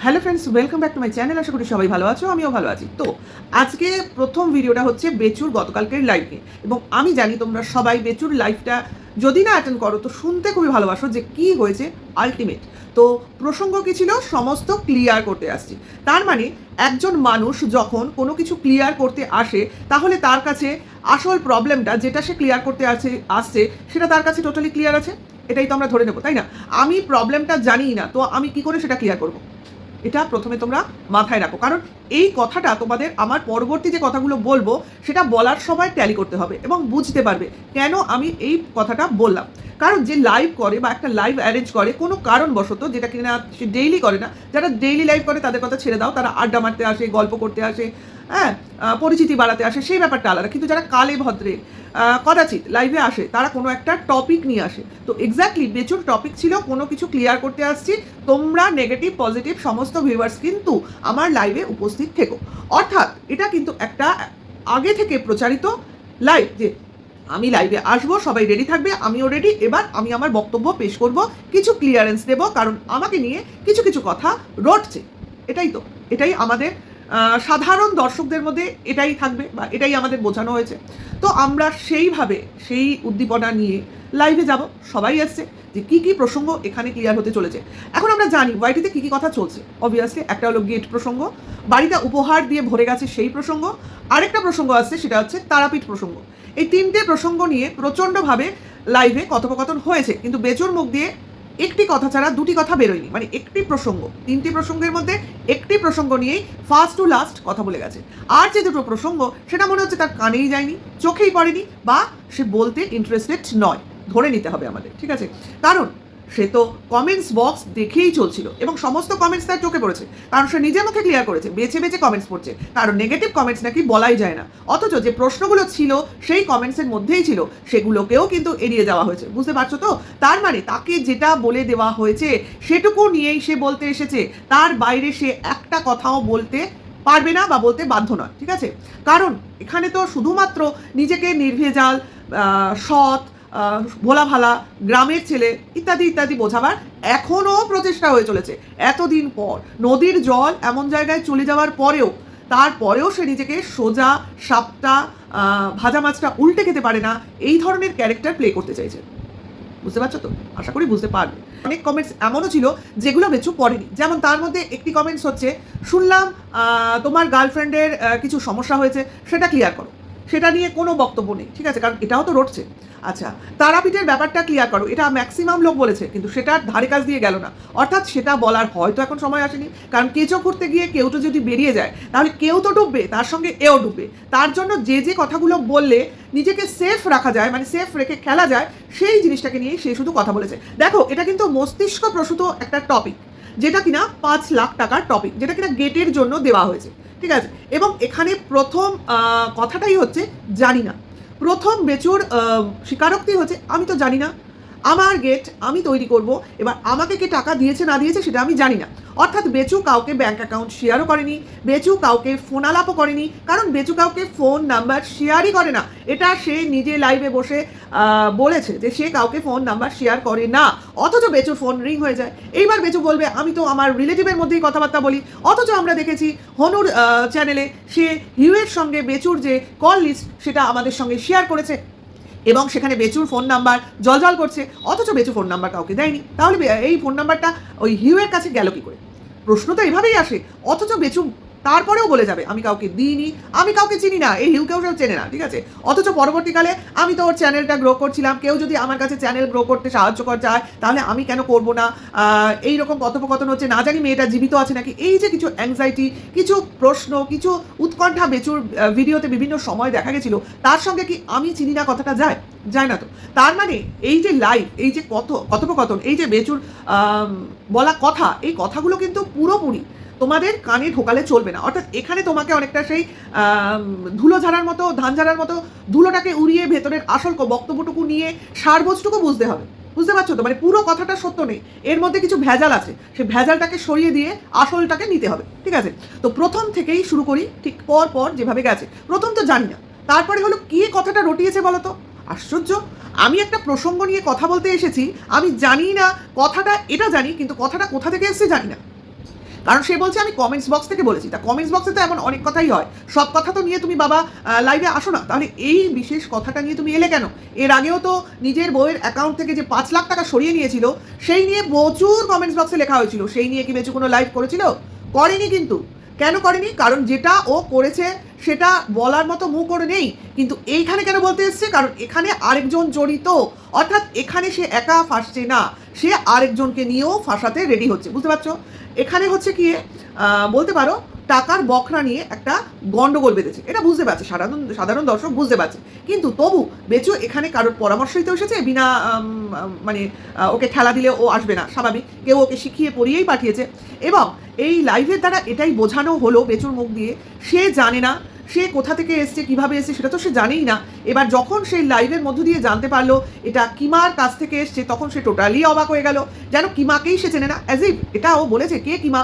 Hello friends, welcome back to my channel. আশা করি সবাই ভালো আছো, আমিও ভালো আছি। তো আজকে প্রথম ভিডিওটা হচ্ছে বেচুর গতকালকের লাইভে, এবং আমি জানি তোমরা সবাই বেচুর লাইভটা যদি না অ্যাটেন্ড করো তো শুনতে খুবই ভালোবাসো যে কি হয়েছে আলটিমেট। তো প্রসঙ্গ কি ছিল সমস্ত ক্লিয়ার করতে আসছি। তার মানে একজন মানুষ যখন কোনো কিছু ক্লিয়ার করতে আসে তাহলে তার কাছে আসল প্রবলেমটা যেটা সে ক্লিয়ার করতে আসছে সেটা তার কাছে টোটালি ক্লিয়ার আছে, এটাই তো আমরা ধরে নেবো, তাই না? আমি প্রবলেমটা জানি না, তো আমি কি করে সেটা ক্লিয়ার করবো? এটা প্রথমে তোমরা মাথায় রাখো, কারণ এই কথাটা তোমাদের আমার পরবর্তী যে কথাগুলো বলবো সেটা বলার সময় ট্যালি করতে হবে এবং বুঝতে পারবে কেন আমি এই কথাটা বললাম। কারণ যে লাইভ করে বা একটা লাইভ অ্যারেঞ্জ করে কোনো কারণবশত, যেটা কিনা সে ডেইলি করে না, যারা ডেইলি লাইভ করে তাদের কথা ছেড়ে দাও, তারা আড্ডা মারতে আসে, গল্প করতে আসে, হ্যাঁ, পরিচিতি বাড়াতে আসে, সেই ব্যাপারটা আলাদা। কিন্তু যারা কালে ভদ্রে কদাচিৎ লাইভে আসে তারা কোনো একটা টপিক নিয়ে আসে। তো এক্স্যাক্টলি বেচুর টপিক ছিল কোনো কিছু ক্লিয়ার করতে আসছি, তোমরা নেগেটিভ পজিটিভ সমস্ত ভিউয়ার্স কিন্তু আমার লাইভে উপস্থিত থেকো। অর্থাৎ এটা কিন্তু একটা আগে থেকে প্রচারিত লাইভ, যে আমি লাইভে আসবো, সবাই রেডি থাকবে, আমিও রেডি, এবার আমি আমার বক্তব্য পেশ করব, কিছু ক্লিয়ারেন্স দেব, কারণ আমাকে নিয়ে কিছু কিছু কথা রটছে। এটাই আমাদের সাধারণ দর্শকদের মধ্যে এটাই থাকবে বা এটাই আমাদের বোঝানো হয়েছে। তো আমরা সেইভাবে সেই উদ্দীপনা নিয়ে লাইভে যাব, সবাই আসছে যে কী কী প্রসঙ্গ এখানে ক্লিয়ার হতে চলেছে। এখন আমরা জানি ওয়াইটিতে কী কী কথা চলছে। অবভিয়াসলি একটা হলো গেট প্রসঙ্গ, বাড়িটা উপহার দিয়ে ভরে গেছে সেই প্রসঙ্গ, আরেকটা প্রসঙ্গ আসছে সেটা হচ্ছে তারাপীঠ প্রসঙ্গ। এই তিনটে প্রসঙ্গ নিয়ে প্রচণ্ডভাবে লাইভে কথোপকথন হয়েছে, কিন্তু বেচুর মুখ দিয়ে একটি কথা ছাড়া দুটি কথা বেরোয়নি। মানে একটি প্রসঙ্গ, তিনটি প্রসঙ্গের মধ্যে একটি প্রসঙ্গ নিয়েই ফার্স্ট টু লাস্ট কথা বলে গেছে। আর যে দুটো প্রসঙ্গ সেটা মনে হচ্ছে তার কানেই যায়নি, চোখেই পড়েনি, বা সে বলতে ইন্টারেস্টেড নয়, ধরে নিতে হবে আমাদের, ঠিক আছে? কারণ সে তো কমেন্টস বক্স দেখেই চলছিল এবং সমস্ত কমেন্টস তার চোখে পড়েছে, কারণ সে নিজের মুখে ক্লিয়ার করেছে, বেছে বেছে কমেন্টস পড়ছে, কারণ নেগেটিভ কমেন্টস নাকি বলাই যায় না। অথচ যে প্রশ্নগুলো ছিল সেই কমেন্টসের মধ্যেই ছিল, সেগুলোকেও কিন্তু এড়িয়ে যাওয়া হয়েছে। বুঝতে পারছো তো? তার মানে তাকে যেটা বলে দেওয়া হয়েছে সেটুকু নিয়েই সে বলতে এসেছে, তার বাইরে সে একটা কথাও বলতে পারবে না বা বলতে বাধ্য নয়, ঠিক আছে? কারণ এখানে তো শুধুমাত্র নিজেকে নির্ভেজাল, সৎ, ভোলা ভালা, গ্রামের ছেলে ইত্যাদি ইত্যাদি বোঝাবার এখনও প্রচেষ্টা হয়ে চলেছে। এতদিন পর নদীর জল এমন জায়গায় চলে যাওয়ার পরেও, তারপরেও সে নিজেকে সোজা সাপটা ভাজা মাছটা উল্টে খেতে পারে না, এই ধরনের ক্যারেক্টার প্লে করতে চাইছে। বুঝতে পারছো তো? আশা করি বুঝতে পারবে। অনেক কমেন্টস এমনও ছিল যেগুলো বেচু পড়েনি। যেমন তার মধ্যে একটি কমেন্টস হচ্ছে, শুনলাম তোমার গার্লফ্রেন্ডের কিছু সমস্যা হয়েছে, সেটা ক্লিয়ার করো। সেটা নিয়ে কোনো বক্তব্য নেই, ঠিক আছে, কারণ এটাও তো রটছে। আচ্ছা, তারাপীঠের ব্যাপারটা ক্লিয়ার করো, এটা ম্যাক্সিমাম লোক বলেছে, কিন্তু সেটার ধারে কাছ দিয়ে গেল না। অর্থাৎ সেটা বলার হয়তো এখন সময় আসেনি, কারণ কেঁচো খুঁড়তে গিয়ে কেউটো যদি বেরিয়ে যায় তাহলে কেউ তো ডুববে, তার সঙ্গে এও ডুববে। তার জন্য যে যে কথাগুলো বললে নিজেকে সেফ রাখা যায়, মানে সেফ রেখে খেলা যায়, সেই জিনিসটাকে নিয়েই সে শুধু কথা বলেছে। দেখো, এটা কিন্তু মস্তিষ্ক প্রসূত একটা টপিক, যেটা কিনা 5 লাখ টাকার টপিক, যেটা কিনা গেটের জন্য দেওয়া হয়েছে, ঠিক আছে? এবং এখানে প্রথম কথাটাই হচ্ছে জানি না। প্রথম বেচুর স্বীকারোক্তি হচ্ছে আমি তো জানি না, আমার গেট আমি তৈরি করব, এবার আমাকে কে টাকা দিয়েছে না দিয়েছে সেটা আমি জানি না। অর্থাৎ বেচু কাউকে ব্যাঙ্ক অ্যাকাউন্ট শেয়ারও করেনি, বেচু কাউকে ফোন আলাপও করেনি, কারণ বেচু কাউকে ফোন নাম্বার শেয়ারই করে না। এটা সে নিজে লাইভে বসে বলেছে যে সে কাউকে ফোন নাম্বার শেয়ার করে না। অথচ বেচুর ফোন রিং হয়ে যায়। এইবার বেচু বলবে আমি তো আমার রিলেটিভের মধ্যেই কথাবার্তা বলি। অথচ আমরা দেখেছি হনুর চ্যানেলে সে হিউয়ের সঙ্গে বেচুর যে কল লিস্ট সেটা আমাদের সঙ্গে শেয়ার করেছে, এবং সেখানে বেচুর ফোন নাম্বার জলজল করছে, অথচ বেচু ফোন নাম্বার কাউকে দেয়নি। তাহলে এই ফোন নাম্বারটা ওই হিউয়ের কাছে গেল কি করে? প্রশ্ন তো এভাবেই আসে। অথচ বেচু তারপরেও বলে যাবে আমি কাউকে দিইনি, আমি কাউকে চিনি না, এই হিউকেও সব চেনে না, ঠিক আছে? অথচ পরবর্তীকালে আমি তো ওর চ্যানেলটা গ্রো করছিলাম, কেউ যদি আমার কাছে চ্যানেল গ্রো করতে সাহায্য করা যায় তাহলে আমি কেন করবো না? এইরকম কথোপকথন হচ্ছে, না জানি মেয়েটা জীবিত আছে নাকি, এই যে কিছু অ্যাংজাইটি, কিছু প্রশ্ন, কিছু উৎকণ্ঠা বেচুর ভিডিওতে বিভিন্ন সময় দেখা গেছিলো, তার সঙ্গে কি আমি চিনি না কথাটা যায় না তো? তার মানে এই যে লাইভ, এই যে কথোপকথন, এই যে বেচুর বলা কথা, এই কথাগুলো কিন্তু পুরোপুরি তোমাদের কানে ঢোকালে চলবে না। অর্থাৎ এখানে তোমাকে অনেকটা সেই ধুলো ঝাড়ার মতো, ধান ঝাড়ার মতো ধুলোটাকে উড়িয়ে ভেতরের আসল বক্তব্যটুকু নিয়ে সারবোজটুকু বুঝতে হবে। বুঝতে পারছো তো? মানে পুরো কথাটা সত্য নেই, এর মধ্যে কিছু ভেজাল আছে, সেই ভেজালটাকে সরিয়ে দিয়ে আসলটাকে নিতে হবে, ঠিক আছে? তো প্রথম থেকেই শুরু করি, ঠিক পর যেভাবে গেছে। প্রথম তো জানি না, তারপরে হলো কি কথাটা রটিয়েছে বলো তো? আশ্চর্য, আমি একটা প্রসঙ্গ নিয়ে কথা বলতে এসেছি, আমি জানি না কথাটা, এটা জানি কিন্তু কথাটা কোথা থেকে এসেছে জানি না। কারণ সে বলছে আমি কমেন্টস বক্স থেকে বলেছি। তা কমেন্টস বক্সে তো এমন অনেক কথাই হয়, সব কথা তো নিয়ে তুমি বাবা লাইভে আসো না। তাহলে এই বিশেষ কথাটা নিয়ে তুমি এলে কেন? এর আগেও তো নিজের বউয়ের অ্যাকাউন্ট থেকে যে 5 লাখ টাকা সরিয়ে নিয়েছিল, সেই নিয়ে প্রচুর কমেন্টস বক্সে লেখা হয়েছিল। সেই নিয়ে কি বেচু কোনো লাইভ করেছিল? করেনি। কিন্তু কেন করেনি? কারণ যেটা ও করেছে সেটা বলার মতো মুখ ওর নেই। কিন্তু এইখানে কেন বলতে এসছে? কারণ এখানে আরেকজন জড়িত, অর্থাৎ এখানে সে একা ফাঁসছে না, সে আরেকজনকে নিয়েও ফাঁসাতে রেডি হচ্ছে। বুঝতে পারছো? এখানে হচ্ছে কি বলতে পারো টাকার বখরা নিয়ে একটা গন্ডগোল বেঁধেছে, এটা বুঝতে পারছে, সাধারণ দর্শক বুঝতে পারছে। কিন্তু তবু বেচু এখানে কারোর পরামর্শ দিতে এসেছে, বিনা মানে ওকে ঠেলা দিলে ও আসবে না, স্বাভাবিক। কেউ ওকে শিখিয়ে পড়িয়েই পাঠিয়েছে। এবং এই লাইভের দ্বারা এটাই বোঝানো হলো বেচুর মুখ দিয়ে, সে জানে না সে কোথা থেকে এসছে, কিভাবে এসছে, সেটা তো সে জানেই না। এবার যখন সেই লাইভের মধ্য দিয়ে জানতে পারলো এটা কিমার কাছ থেকে এসছে, তখন সে টোটালি অবাক হয়ে গেল, যেন কিমাকেই সে চেনে না। অ্যাজ ইফ এটা ও বলেছে কে কিমা।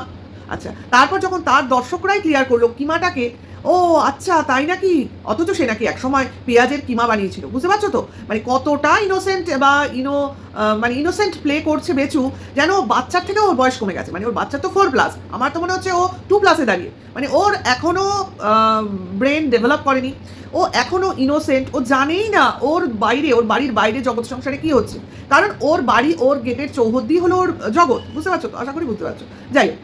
আচ্ছা, তারপর যখন তার দর্শকরাই ক্লিয়ার করলো কিমাটাকে, ও আচ্ছা তাই নাকি, অথচ সে নাকি একসময় পেঁয়াজের কিমা বানিয়েছিল। বুঝতে পারছো তো মানে কতটা ইনোসেন্ট বা মানে ইনোসেন্ট প্লে করছে বেচু, যেন বাচ্চার থেকেও ওর বয়স কমে গেছে। মানে ওর বাচ্চা তো 4+, আমার তো মনে হচ্ছে ও 2+-এ দাঁড়িয়ে। মানে ওর এখনও ব্রেন ডেভেলপ করেনি, ও এখনও ইনোসেন্ট, ও জানেই না ওর বাইরে, ওর বাড়ির বাইরে জগৎ সংসারে কী হচ্ছে। কারণ ওর বাড়ি, ওর গেটের চৌহদ্দি হলো ওর জগৎ। বুঝতে পারছো তো? আশা করি বুঝতে পারছো। যাই হোক,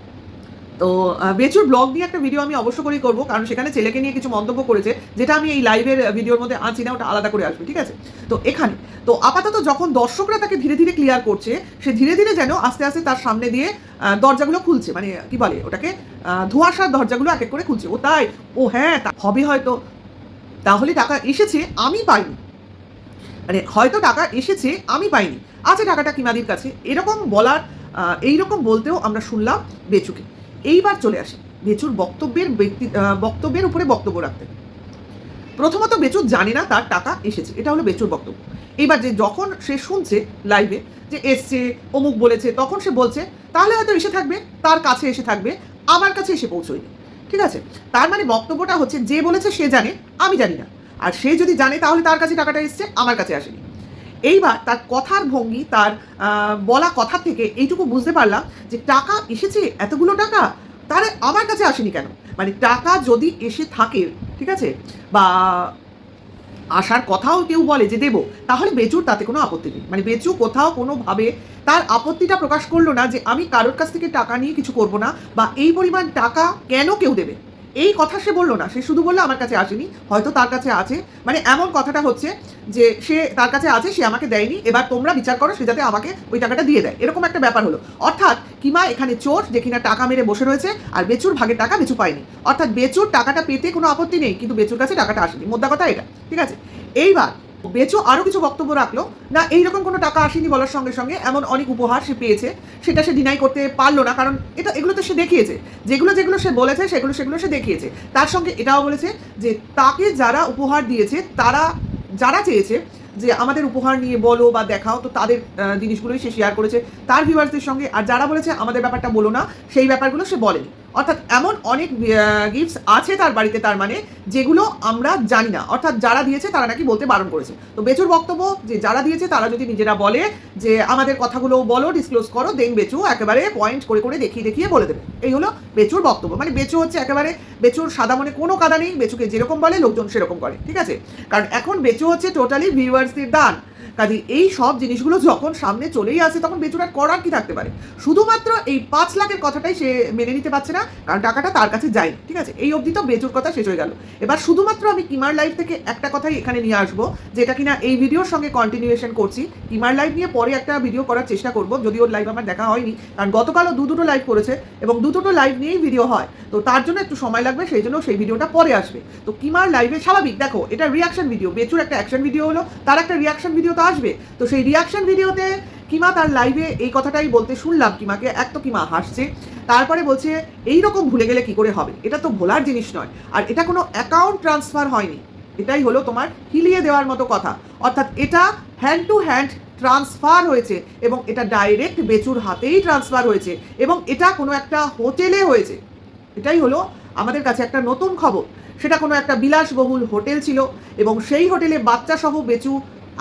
তো বেচুর ব্লগ নিয়ে একটা ভিডিও আমি অবশ্য করেই করবো, কারণ সেখানে ছেলেকে নিয়ে কিছু মন্তব্য করেছে, যেটা আমি এই লাইভের ভিডিওর মধ্যে আনছি না, ওটা আলাদা করে আসবে, ঠিক আছে? তো এখানে তো আপাতত যখন দর্শকরা তাকে ধীরে ধীরে ক্লিয়ার করছে, সে ধীরে ধীরে যেন আস্তে আস্তে তার সামনে দিয়ে দরজাগুলো খুলছে, মানে কি বলে ওটাকে, ধোঁয়াশার দরজাগুলো এক এক করে খুলছে। ও তাই, ও হ্যাঁ হবে হয়তো, তাহলে টাকা এসেছে আমি পাইনি, মানে হয়তো টাকা এসেছে আমি পাইনি, আছে টাকাটা কিমাদির কাছে, এরকম বলার এইরকম বলতেও আমরা শুনলাম বেচুকে। এইবার চলে আসে বেচুর বক্তব্যের উপরে বক্তব্য রাখতে। প্রথমত বেচু জানে না তার টাকা এসেছে, এটা হলো বেচুর বক্তব্য। এইবার যে যখন সে শুনছে লাইভে যে এসছে, অমুক বলেছে, তখন সে বলছে তাহলে হয়তো এসে থাকবে, তার কাছে এসে থাকবে, আমার কাছে এসে পৌঁছয়নি। ঠিক আছে? তার মানে বক্তব্যটা হচ্ছে যে বলেছে সে জানে, আমি জানি না। আর সে যদি জানে তাহলে তার কাছে টাকাটা এসছে, আমার কাছে আসেনি। এইবার তার কথার ভঙ্গি, তার বলা কথা থেকে এইটুকু বুঝতে পারলাম যে টাকা এসেছে, এতগুলো টাকা, তাহলে আমার কাছে আসেনি কেন? মানে টাকা যদি এসে থাকে, ঠিক আছে, বা আসার কথাও কেউ বলে যে দেবো, তাহলে বেচুর তাতে কোনো আপত্তি নেই। মানে বেচু কোথাও কোনোভাবে তার আপত্তিটা প্রকাশ করলো না যে আমি কারোর কাছ থেকে টাকা নিয়ে কিছু করব না, বা এই পরিমাণ টাকা কেন কেউ দেবে, এই কথা সে বললো না। সে শুধু বললো আমার কাছে আসেনি, হয়তো তার কাছে আছে। মানে এমন কথাটা হচ্ছে যে সে তার কাছে আছে, সে আমাকে দেয়নি, এবার তোমরা বিচার করো সে যাতে আমাকে ওই টাকাটা দিয়ে দেয়, এরকম একটা ব্যাপার হলো। অর্থাৎ কিমা এখানে চোর, যে কিনা টাকা মেরে বসে রয়েছে, আর বেচুর ভাগের টাকা বেচু পায়নি। অর্থাৎ বেচুর টাকাটা পেতে কোনো আপত্তি নেই, কিন্তু বেচুর কাছে টাকাটা আসেনি, মোদ্দা কথা এটা। ঠিক আছে? এইবার বেচু আরও কিছু বক্তব্য রাখলো, না এইরকম কোনো টাকা আসেনি বলার সঙ্গে সঙ্গে এমন অনেক উপহার সে পেয়েছে, সেটা সে ডিনাই করতে পারলো না, কারণ এগুলো তো সে দেখিয়েছে, যেগুলো সে বলেছে সেগুলো সে দেখিয়েছে। তার সঙ্গে এটাও বলেছে যে তাকে যারা উপহার দিয়েছে, যারা চেয়েছে যে আমাদের উপহার নিয়ে বলো বা দেখাও, তো তাদের জিনিসগুলোই সে শেয়ার করেছে তার ভিউয়ার্সদের সঙ্গে। আর যারা বলেছে আমাদের ব্যাপারটা বলো না, সেই ব্যাপারগুলো সে বলেনি। অর্থাৎ এমন অনেক গিফটস আছে তার বাড়িতে, তার মানে যেগুলো আমরা জানি না, অর্থাৎ যারা দিয়েছে তারা নাকি বলতে বারণ করেছে। তো বেচুর বক্তব্য যে যারা দিয়েছে তারা যদি নিজেরা বলে যে আমাদের কথাগুলো বলো, ডিসক্লোজ করো, দেন বেচু একেবারে পয়েন্ট করে করে দেখিয়ে বলে দেবে। এই হলো বেচুর বক্তব্য। মানে বেচু হচ্ছে একেবারে, বেচুর সাদা মনে কোনো কাদা নেই, বেচুকে যেরকম বলে লোকজন সেরকম করে। ঠিক আছে? কারণ এখন বেচু হচ্ছে টোটালি ভিউয়ার্সদের দান। কাজে এই সব জিনিসগুলো যখন সামনে চলেই আসে, তখন বেচুর আর করার কি থাকতে পারে? শুধুমাত্র এই 5 লাখের কথাটাই সে মেনে নিতে পারছে না, কারণ টাকাটা তার কাছে যায়নি। ঠিক আছে? এই অবধি তো বেচুর কথা শেষ হয়ে গেল। এবার শুধুমাত্র আমি কিমার লাইভ থেকে একটা কথাই এখানে নিয়ে আসবো, যেটা কিনা এই ভিডিওর সঙ্গে কন্টিনিউয়েশন করছি। কিমার লাইভ নিয়ে পরে একটা ভিডিও করার চেষ্টা করবো, যদিও ওর লাইভ আমার দেখা হয়নি, কারণ গতকালও দুটো লাইভ করেছে এবং দুটো লাইভ নিয়েই ভিডিও হয়, তো তার জন্য একটু সময় লাগবে, সেই জন্য সেই ভিডিওটা পরে আসবে। তো কিমার লাইভে স্বাভাবিক, দেখো এটা রিয়াকশন ভিডিও, বেচুর একটা অ্যাকশন ভিডিও হলো, তার একটা রিয়াকশন ভিডিও তো আসবে। তো সেই রিয়াকশন ভিডিওতে কিমা তার লাইভে এই কথাটাই বলতে শুনলাম কিমাকে। এক তো কিমা হাসছে, তারপরে বলছে এইরকম ভুলে গেলে কি করে হবে, এটা তো ভোলার জিনিস নয়, আর এটা কোনো অ্যাকাউন্ট ট্রান্সফার হয়নি, এটাই হলো তোমার হিলিয়ে দেওয়ার মতো কথা। অর্থাৎ এটা হ্যান্ড টু হ্যান্ড ট্রান্সফার হয়েছে, এবং এটা ডাইরেক্ট বেচুর হাতেই ট্রান্সফার হয়েছে, এবং এটা কোনো একটা হোটেলে হয়েছে। এটাই হলো আমাদের কাছে একটা নতুন খবর। সেটা কোনো একটা বিলাসবহুল হোটেল ছিল, এবং সেই হোটেলে বাচ্চা সহ বেচু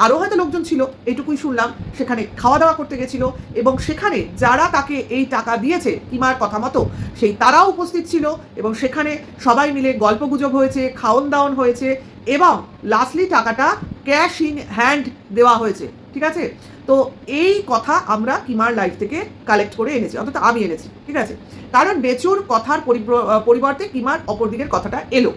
আরও হয়তো লোকজন ছিল, এইটুকুই শুনলাম। সেখানে খাওয়া দাওয়া করতে গেছিল এবং সেখানে যারা তাকে এই টাকা দিয়েছে কিমার কথা মতো সেই তারাও উপস্থিত ছিল এবং সেখানে সবাই মিলে গল্পগুজব হয়েছে, খাওন দাওন হয়েছে এবং লাস্টলি টাকাটা ক্যাশ ইন হ্যান্ড দেওয়া হয়েছে। ঠিক আছে, তো এই কথা আমরা কিমার লাইফ থেকে কালেক্ট করে এনেছি, অন্তত আমি এনেছি। ঠিক আছে, কারণ বেচুর কথার পরিবর্তে কিমার অপর দিকের কথাটা এলো।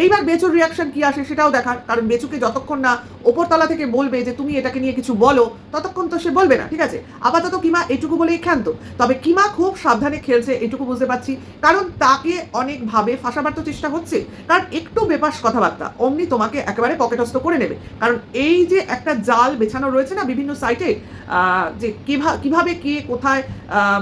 এইবার বেচুর রিয়াকশন কি আসে সেটাও দেখার, কারণ বেচুকে যতক্ষণ না ওপরতলা থেকে বলবে যে তুমি এটাকে নিয়ে কিছু বলো, ততক্ষণ তো সে বলবে না। ঠিক আছে, আপাতত কিমা এইটুকু বলেই ক্ষান্ত। তবে কিমা খুব সাবধানে খেলছে, এইটুকু বুঝতে পারছি, কারণ তাকে অনেকভাবে ফাঁসাবার তো চেষ্টা হচ্ছে। কারণ একটু বেপাস কথাবার্তা অমনি তোমাকে একেবারে পকেটস্থ করে নেবে। কারণ এই যে একটা জাল বেছানো রয়েছে না বিভিন্ন সাইটে, যে কিভাবে কে কোথায়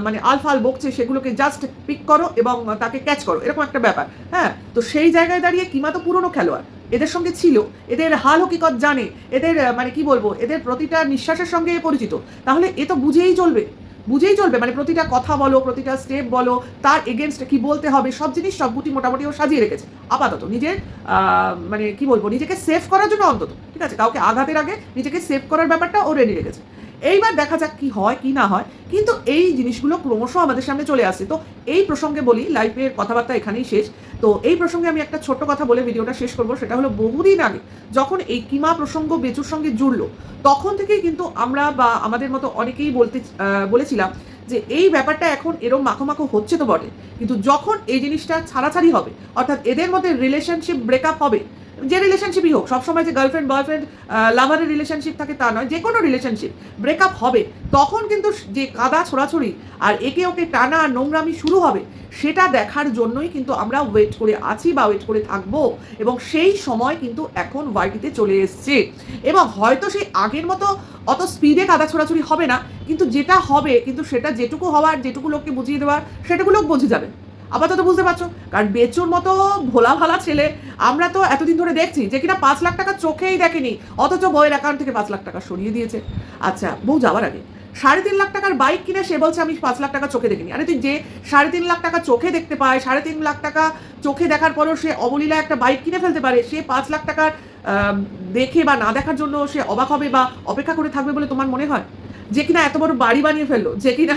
মানে আলফাল বকছে সেগুলোকে জাস্ট পিক করো এবং তাকে ক্যাচ করো, এরকম একটা ব্যাপার। হ্যাঁ, তো সেই জায়গায় দাঁড়িয়ে কিমা তো পুরনো খেলোয়াড়, এদের সঙ্গে ছিল, এদের হাল হকিকত জানে, এদের মানে কি বলবো, এদের প্রতিটা নিঃশ্বাসের সঙ্গে পরিচিত। তাহলে এ তো বুঝেই চলবে, মানে প্রতিটা কথা বলো, প্রতিটা স্টেপ বলো, তার এগেনস্ট কি বলতে হবে, সব জিনিস সব গুটি মোটামুটি ও সাজিয়ে রেখেছে আপাতত নিজের মানে কি বলবো, নিজেকে সেভ করার জন্য অন্তত। ঠিক আছে, কাউকে আঘাতের আগে নিজেকে সেভ করার ব্যাপারটা ও রেডি রেখেছে। এইবার দেখা যাক কি হয় কি না হয়, কিন্তু এই জিনিসগুলো ক্রমশ আমাদের সামনে চলে আসছে। তো এই প্রসঙ্গে বলি, লাইফের কথাবার্তা এখানেই শেষ। তো এই প্রসঙ্গে আমি একটা ছোট্ট কথা বলে ভিডিওটা শেষ করবো। সেটা হলো, বহুদিন আগে যখন এই কিমা প্রসঙ্গ বেচুর সঙ্গে জুড়লো, তখন থেকেই কিন্তু আমরা বা আমাদের মতো অনেকেই বলেছিলাম যে এই ব্যাপারটা এখন এরম মাখো হচ্ছে তো বটে, কিন্তু যখন এই জিনিসটা ছাড়াছাড়ি হবে, অর্থাৎ এদের মধ্যে রিলেশনশিপ ব্রেকআপ হবে, যে রিলেশনশিপই হোক, সবসময় যে গার্লফ্রেন্ড বয়ফ্রেন্ড লাভারের রিলেশনশিপ থাকে তা নয়, যে কোনো রিলেশনশিপ ব্রেকআপ হবে, তখন কিন্তু যে কাদা ছোড়াছড়ি আর একে ওকে টানা নোংরামি শুরু হবে, সেটা দেখার জন্যই কিন্তু আমরা ওয়েট করে আছি বা ওয়েট করে থাকবো। এবং সেই সময় কিন্তু এখন ওয়াইটিতে চলে এসছে এবং হয়তো সেই আগের মতো অত স্পিডে কাদা ছোড়াছড়ি হবে না, কিন্তু যেটা হবে, কিন্তু সেটা যেটুকু হওয়ার, যেটুকু লোককে বুঝিয়ে দেওয়ার, সেটুকু লোক বুঝে যাবে। আপাতত বুঝতে পারছো, কারণ বেচুর মতো ভোলা ভালা ছেলে আমরা তো এতদিন ধরে দেখছি যে কিনা 5 লাখ টাকা চোখেই দেখেনি, অথচ বইয়ের অ্যাকাউন্ট থেকে 5 লাখ টাকা সরিয়ে দিয়েছে। আচ্ছা, বউ যাওয়ার আগে 3.5 লাখ টাকার বাইক কিনে সে বলছে আমি 5 লাখ টাকা চোখে দেখিনি। আরে তুই যে 3.5 লাখ টাকা চোখে দেখতে পায়, 3.5 লাখ টাকা চোখে দেখার পরও সে অবলীলা একটা বাইক কিনে ফেলতে পারে, সে 5 লাখ টাকার দেখে বা না দেখার জন্য সে অবাক হবে বা অপেক্ষা করে থাকবে বলে তোমার মনে হয়? যে কিনা এত বড় বাড়ি বানিয়ে ফেললো, যে কিনা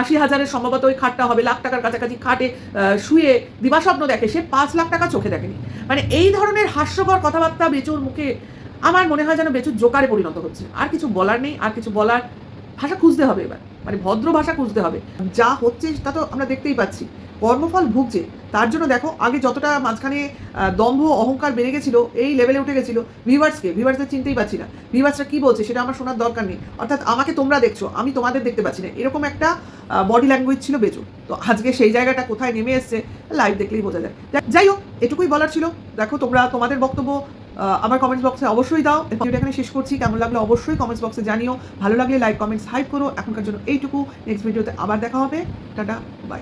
80,000-এর সম্ভবত ওই খাটটা হবে, লাখ টাকার কাছাকাছি খাটে শুয়ে দিবাস্বপ্ন দেখে, সে 5 লাখ টাকা চোখে দেখেনি। মানে এই ধরনের হাস্যকর কথাবার্তা বেচুর মুখে আমার মনে হয় যেন বেচুর জোকারে পরিণত হচ্ছে। আর কিছু বলার নেই, আর কিছু বলার ভাষা খুঁজতে হবে এবার, মানে ভদ্র ভাষা খুঁজতে হবে। যা হচ্ছে তা তো আমরা দেখতেই পাচ্ছি, কর্মফল ভুগছে। তার জন্য দেখো, আগে যতটা মাঝখানে দম্ভ অহংকার বেড়ে গেছিলো, এই লেভেলে উঠে গেছিলো, ভিউয়ার্সদের চিনতেই পাচ্ছি না, ভিউয়ার্সরা কী বলছে সেটা আমার শোনার দরকার নেই। অর্থাৎ আমাকে তোমরা দেখছো, আমি তোমাদের দেখতে পাচ্ছি না, এরকম একটা বডি ল্যাঙ্গুয়েজ ছিল বেচুর। তো আজকে সেই জায়গাটা কোথায় নেমে এসছে লাইভ দেখলেই বোঝা যায়। যাই হোক, এটুকুই বলার ছিল। দেখো, তোমরা তোমাদের বক্তব্য আমার কমেন্টস বক্সে অবশ্যই দাও। ভিডিওটা এখানে শেষ করছি, কেমন লাগলো অবশ্যই কমেন্টস বক্সে জানিও। ভালো লাগলে লাইক কমেন্টস হাইপ করো। এখনকার জন্য এইটুকু, নেক্সট ভিডিওতে আবার দেখা হবে। Tata, by.